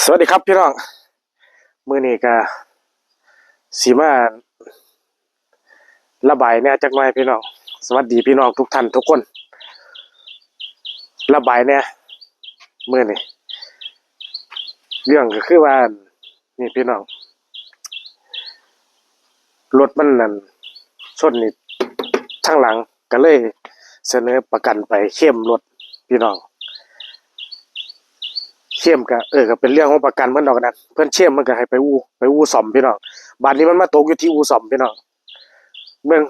สวัสดีครับพี่น้องมื้อนี้ก็สิมาระบายแหน่จักหน่อยพี่น้องสวัสดีพี่น้องทุกท่านทุกคนระบายแหน่มื้อนี้เรื่องก็คือว่านี่พี่น้องรถมันนั่นชนนี่ทางหลังก็เลยเสนอประกันไปเข้มรถพี่น้องเข้มก็เป็นเรื่องของประกันเพิ่นดอกนั้นเพิ่นเข้มมันก็ให้ไปอู่ซ่อมพี่น้องบัดนี้มันมาตกอยู่ที่อู่ซ่อมพี่น้องเบิ่ง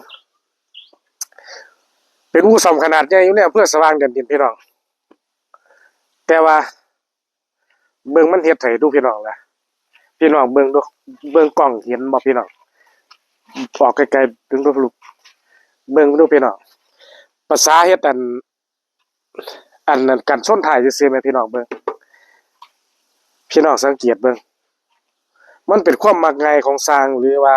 เป็นอู่ซ่อมขนาดใหญ่อยู่ในอำเภอสว่างแดนดินพี่น้องแต่ว่าเบิ่งมันเฮ็ดให้ดูพี่น้องล่ะพี่น้องเบิ่งดูเบิ่งกล้องเห็นบ่พี่น้องออกไกลๆถึงดูลูกเบิ่งดูพี่น้องภาษาเฮ็ดอันนั้นกันชนท้ายซื่อๆแม่พี่น้องเบิ่งพี่น้องสังเกตเบิ่งมันเป็นความมักง่ายของสร้างหรือว่า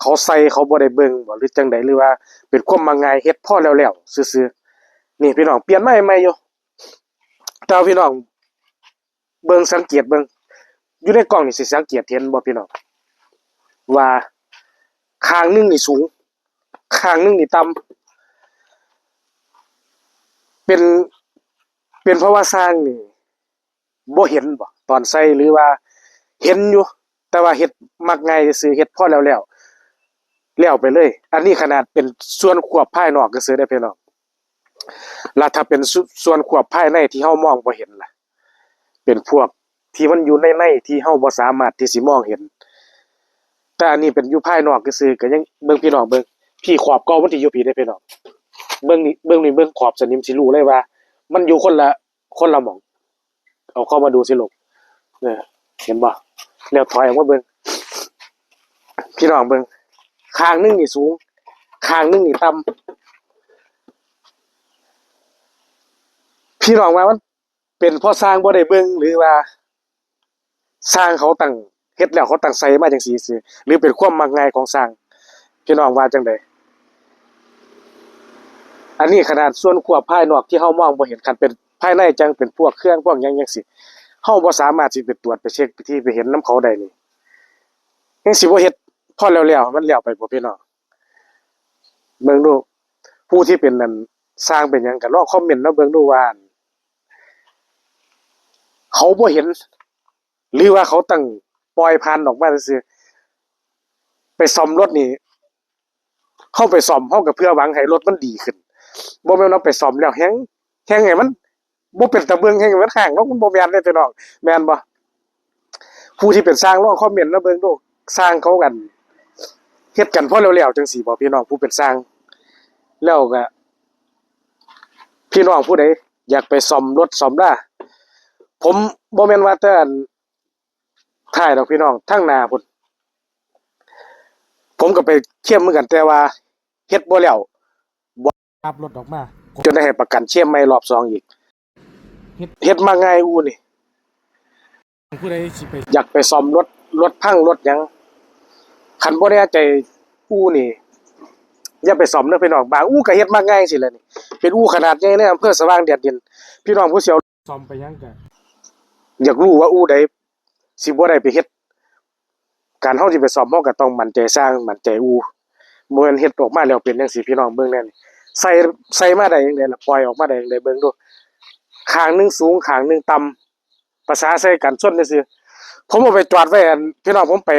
เขาใส่เขาบ่ได้เบิ่งบ่หรือจังใดหรือว่าเป็นความมักง่ายเฮ็ดพอแล้วๆซื่อๆนี่พี่น้องเปลี่ยนใหม่ๆอยู่แต่ว่าพี่น้องเบิ่งสังเกตเบิ่งอยู่ในกล้องนี่สิสังเกตเห็นบ่พี่น้องว่าข้างหนึงนี่สูงข้างหนึงนี่ต่ำเป็นเพราะว่าสร้างนี่บ่เห็นบ่ตอนใส่หรือว่าเห็นอยู่แต่ว่าเฮ็ดมักง่ายซื่อๆเฮ็ดพอแล้วไปเลยอันนี้ขนาดเป็นส่วนควบภายนอกซื่อๆได้พี่น้องแล้วถ้าเป็นส่วนควบภายในที่เฮามองบ่เห็นล่ะเป็นพวกที่มันอยู่ในที่เฮาบ่สามารถที่สิมองเห็นแต่อันนี้เป็นอยู่ภายนอกซื่อๆก็ยังเบิ่งพี่น้องเบิ่งพี่ขอบเก่ามันสิอยู่พี่ได้พี่น้องเบิ่งขอบสนิมสิรู้เลยว่ามันอยู่คนละหม้องเอาเข้ามาดูสิลูกเนี่ยเห็นบ่แล้วถอยออกมาเบิ่งพี่น้องเบิ่งข้างหนึงนี่สูงข้างหนึงนี่ต่ำพี่น้องว่ามันเป็นเพราะสร้างบ่ได้เบิ่งหรือว่าสร้างเขาตั้งเฮ็ดแล้วเขาตั้งใส่มาจังซี่ซื่อหรือเป็นความมักง่ายของสร้างพี่น้องว่าจังได๋อันนี้ขนาดส่วนควบภายนอกที่เฮามองบ่เห็นคันเป็นภายในจังเป็นพวกเครื่องพวกหยังจังซี่เฮาบ่สามารถสิไปตรวจไปเช็คไปเห็นนำเขาได้นี่ยังสิบ่เฮ็ดพอแล้วมันแล้วไปบ่พี่น้องเบิ่งดูผู้ที่เป็นนั่นสร้างเป็นหยังก็ลองคอมเมนต์มาเบิ่งดูว่าเขาบ่เห็นหรือว่าเขาตั้งปล่อยผ่านออกมาซื่อๆไปซ่อมรถนี่เฮาไปซ่อมเฮาก็เพื่อหวังให้รถมันดีขึ้นบ่แม่นว่าไปซ่อมแล้วแฮงให้มันบ่เป็นตาเบิ่งแฮงให้มันข้างเนาะมันบ่แม่นเด้พี่น้องแม่นบ่ผู้ที่เป็นสร้างลองคอมเมนต์มาเบิ่งดูสร้างเขากันเฮ็ดกันพอแล้วๆจังซี่บ่พี่น้องผู้เป็นสร้างแล้วก็พี่น้องผู้ใดอยากไปซ่อมรถซ่อมลาผมบ่แม่นว่าแต่อันท้ายดอกพี่น้องทางหน้าพุ่นผมก็ไปเข้มเหมือนกันแต่ว่าเฮ็ดบ่แล้วบ่ขับรถออกมาจนได้ให้ประกันเข้มใหม่รอบ2อีกเฮ็ดมาง่ายอูนี่ผู้ใดสิไปอยากไปซ่อมรถพังรถหยังคันบ่แน่ใจอูนี่อย่าไปซ่อมเด้อพี่น้องบางอูก็เฮ็ดมาง่ายจังซี่แหละนี่เป็นอูขนาดใหญ่ในอำเภอสว่างแดนดินพี่น้องผู้สิเอาซ่อมไปหยังก็อยากรู้ว่าอูใดสิบ่ได้ไปเฮ็ดการเฮาสิไปซ่อมเฮาก็ต้องมั่นใจสร้างมั่นใจอูบ่แม่นเฮ็ดออกมาแล้วเป็นจังซี่พี่น้องเบิ่งแน่นี่ใส่มาได้จังได๋ล่ะปล่อยออกมาได้จังได๋เบิ่งดูข้างหนึงสูงข้างหนึงต่ำภาษาใส่กันชนซื่อๆผมเอาไปจอดไว้พี่น้องผมไป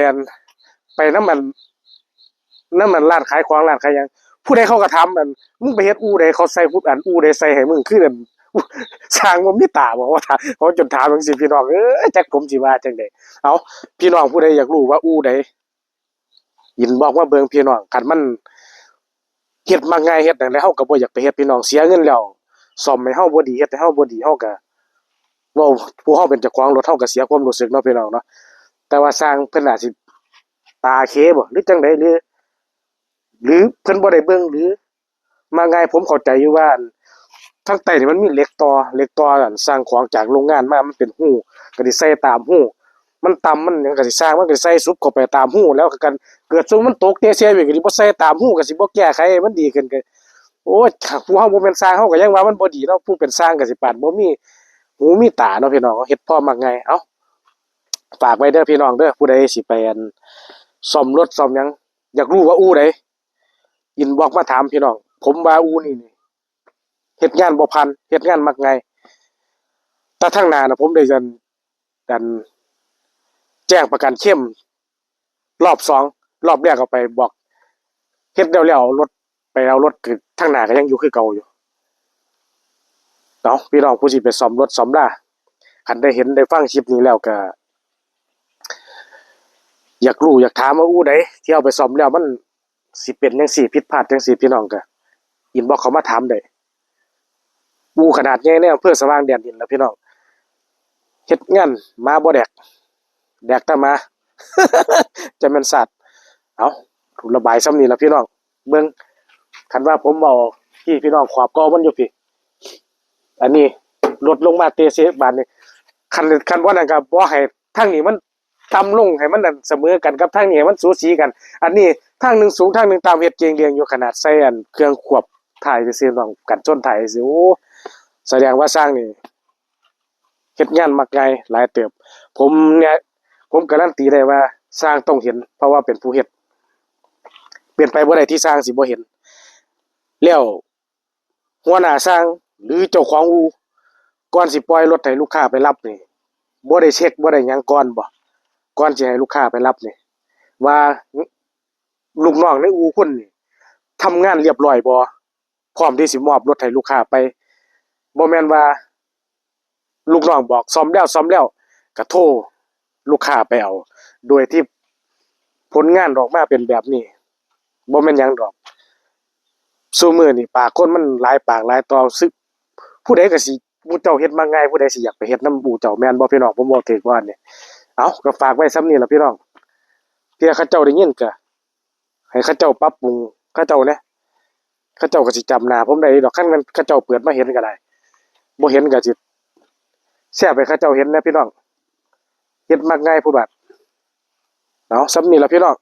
นำมันร้านขายของร้านขายหยังผู้ใดเขาก็ถามมึงไปเฮ็ดอู่ใดเขาใส่ปุ๊บอู่ใดใส่ให้มึงคือสร้างบ่มีตาบ่ว่าเขาจนถามจังซี่พี่น้องจักผมสิว่าจังได๋เอ้าพี่น้องผู้ใดอยากรู้ว่าอู่ใดยินบอกว่าเบิ่งพี่น้องคันมันเฮ็ดมาง่ายเฮ็ดจังได๋เฮาก็บ่อยากไปเฮ็ดพี่น้องเสียเงินแล้วซ่อมให้เฮาบ่ดีเฮ็ดให้เฮาบ่ดีเฮาก็เว้าผู้เฮาเป็นเจ้าของรถเฮาก็เสียความรู้สึกเนาะพี่น้องเนาะแต่ว่าสร้างเพิ่นอาจสิตาเคบ่หรือจังได๋หรือเพิ่นบ่ได้เบิ่งหรือมาง่ายผมเข้าใจอยู่ว่าทางใต้นี่มันมีเหล็กต่อนั่นสร้างของจากโรงงานมามันเป็นหู้ก็สิใส่ตามหู้มันต่ำมันหยังก็สิสร้างมันก็สิใส่ซุบเข้าไปตามหู้แล้วก็กันเกิดซุมมันตกเตะเสียอีกก็สิบ่ใส่ตามหู้ก็สิบ่แก้ไขให้มันดีขึ้นก็โอ้ยผู้เฮาบ่แม่นสร้างเฮาก็ยังว่ามันบ่ดีเนาะผู้เป็นสร้างก็สิปานบ่มีหูมีตาเนาะพี่น้องเฮ็ดพอมักง่ายเอ้า ฝากไว้เด้อพี่น้องเด้อผู้ใดสิไปอันซ่อมรถซ่อมหยังอยากรู้ว่าอู่ใดอินบ็อกซ์มาถามพี่น้องผมว่าอู่นี่เฮ็ดงานบ่พันเฮ็ดงานมักง่ายแต่ทางหน้าน่ะผมได้ดันแจ้งประกันเข้มรอบ2รอบแรกก็ไปบอกเฮ็ดแล้วรถไปเอารถคือทางหน้าก็ยังอยู่คือเก่าอยู่เนาะพี่น้องผู้สิไปซ่อมรถซ่อมลาคันได้เห็นได้ฟังคลิปนี้แล้วก็อยากรู้อยากถามว่าอู่ใดที่เอาไปซ่อมแล้วมันสิเป็นจังซี่ผิดพลาดจังซี่พี่น้องก็อินบ็อกซ์เข้ามาถามได้อู่ขนาดใหญ่ในอำเภอสว่างแดนดินล่ะพี่น้องเฮ็ดงานมาบ่แดกแต่มา จะแม่นสัตว์เอาถูกระบายซ้ำนี่ล่ะพี่น้องเบิ่งคันว่าผมเอาพี่น้องขอบก่อมันอยู่พี่อันนี้ลดลงมาเตเสบาดนี้คันว่านั่นก็บ่ให้ทางนี้มันต่ำลงให้มันนั่นเสมอกันกับทางนี้ให้มันสูสีกันอันนี้ทางหนึงสูงทางหนึงต่ำเฮ็ดเกียงเรียงอยู่ขนาดใส่อันเครื่องควบถ่ายซื่อๆน้องกันชนถ่ายซื่อโอ้แสดงว่าสร้างนี่เฮ็ดงานมักง่ายหลายเติบผมเนี่ยผมการันตีได้ว่าสร้างต้องเห็นเพราะว่าเป็นผู้เฮ็ดเปลี่ยนไปบ่ได้ที่สร้างสิบ่เห็นแล้วหัวหน้าสร้างหรือเจ้าของอู่ก่อนสิปล่อยรถให้ลูกค้าไปรับนี่บ่ได้เช็กบ่ได้หยังก่อนบ่ก่อนสิให้ลูกค้าไปรับนี่ว่าลูกน้องในอู่คุณนี่ทำงานเรียบร้อยบ่พร้อมที่สิมอบรถให้ลูกค้าไปบ่แม่นว่าลูกน้องบอกซ่อมแล้วก็โทรลูกค้าไปเอาโดยที่ผลงานออกมาเป็นแบบนี้บ่แม่นหยังดอกซุมื้อนี้ปากคนมันหลายปากหลายตอซึกผู้ใดก็สิผู้เจ้าเฮ็ดมาง่ายผู้ใดสิอยากไปเฮ็ดนำอู่เจ้าแม่นบ่พี่น้องผมเว้าถูกบ่อันนี้เอ้าก็ฝากไว้ส่ำนี้ล่ะพี่น้องเที่ยเขาเจ้าได้ยินก็ให้เขาเจ้าปรับปรุงเขาเจ้าแหน่เขาเจ้าก็สิจำหน้าผมได้ดอกคันแม่นเขาเจ้าเปิดมาเห็นก็ได้บ่เห็นก็สิแชร์ไปเขาเจ้าเห็นแหน่พี่น้องเฮ็ดมักง่ายผู้บาดเอ้าส่ำนี้ล่ะพี่น้อง